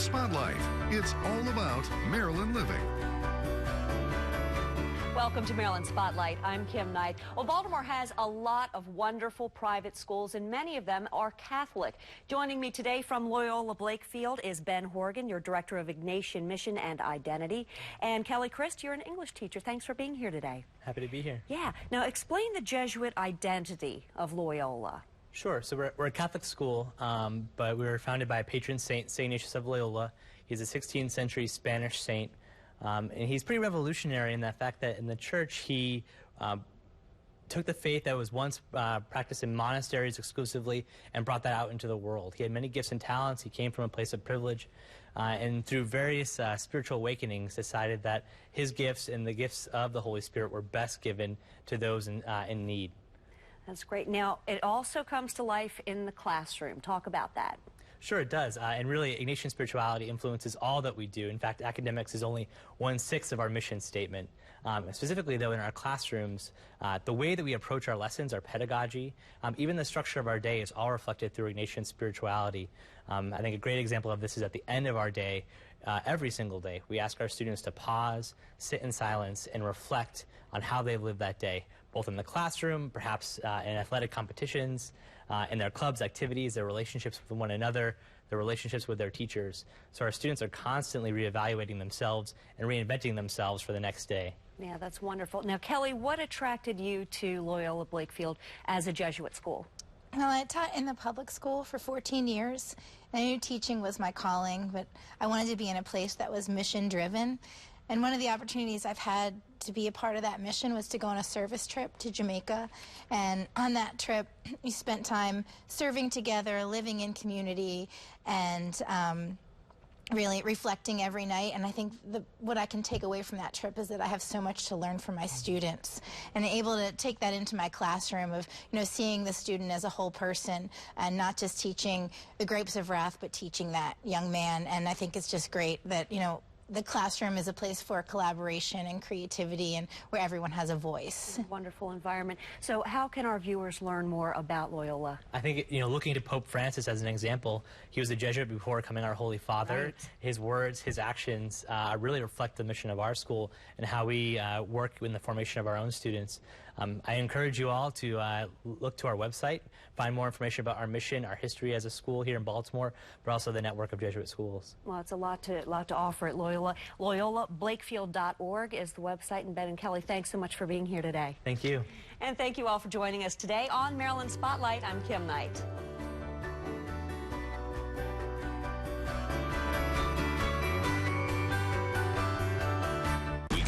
Spotlight. It's all about Maryland living. Welcome to Maryland Spotlight. I'm Kim Knight. Well, Baltimore has a lot of wonderful private schools, and many of them are Catholic. Joining me today from Loyola Blakefield is Ben Horgan, your Director of Ignatian Mission and Identity. And Kelly Christ, you're an English teacher. Thanks for being here today. Happy to be here. Yeah. Now, explain the Jesuit identity of Loyola. Sure. So we're a Catholic school, but we were founded by a patron saint, St. Ignatius of Loyola. He's a 16th century Spanish saint. And he's pretty revolutionary in that fact that in the church he took the faith that was once practiced in monasteries exclusively and brought that out into the world. He had many gifts and talents. He came from a place of privilege and through various spiritual awakenings decided that his gifts and the gifts of the Holy Spirit were best given to those in need. That's great. Now, it also comes to life in the classroom. Talk about that. Sure, it does. And really, Ignatian spirituality influences all that we do. In fact, academics is only 1/6 of our mission statement. Specifically, though, in our classrooms, the way that we approach our lessons, our pedagogy, even the structure of our day is all reflected through Ignatian spirituality. I think a great example of this is at the end of our day. Every single day, we ask our students to pause, sit in silence, and reflect on how they've lived that day, both in the classroom, perhaps in athletic competitions, in their clubs, activities, their relationships with one another, their relationships with their teachers. So our students are constantly reevaluating themselves and reinventing themselves for the next day. Yeah, that's wonderful. Now, Kelly, what attracted you to Loyola Blakefield as a Jesuit school? Well, I taught in the public school for 14 years. I knew teaching was my calling, but I wanted to be in a place that was mission-driven. And one of the opportunities I've had to be a part of that mission was to go on a service trip to Jamaica. And on that trip, we spent time serving together, living in community, and really reflecting every night. And I think what I can take away from that trip is that I have so much to learn from my students, and able to take that into my classroom of, seeing the student as a whole person and not just teaching the grapes of wrath, but teaching that young man. And I think it's just great that, the classroom is a place for collaboration and creativity and where everyone has a voice. Wonderful environment. So how can our viewers learn more about Loyola? I think, looking to Pope Francis as an example, he was a Jesuit before becoming our Holy Father. Right. His words, his actions really reflect the mission of our school and how we work in the formation of our own students. I encourage you all to look to our website, find more information about our mission, our history as a school here in Baltimore, but also the network of Jesuit schools. Well, it's a lot to offer at Loyola. LoyolaBlakefield.org is the website. And Ben and Kelly, thanks so much for being here today. Thank you. And thank you all for joining us today on Maryland Spotlight. I'm Kim Knight.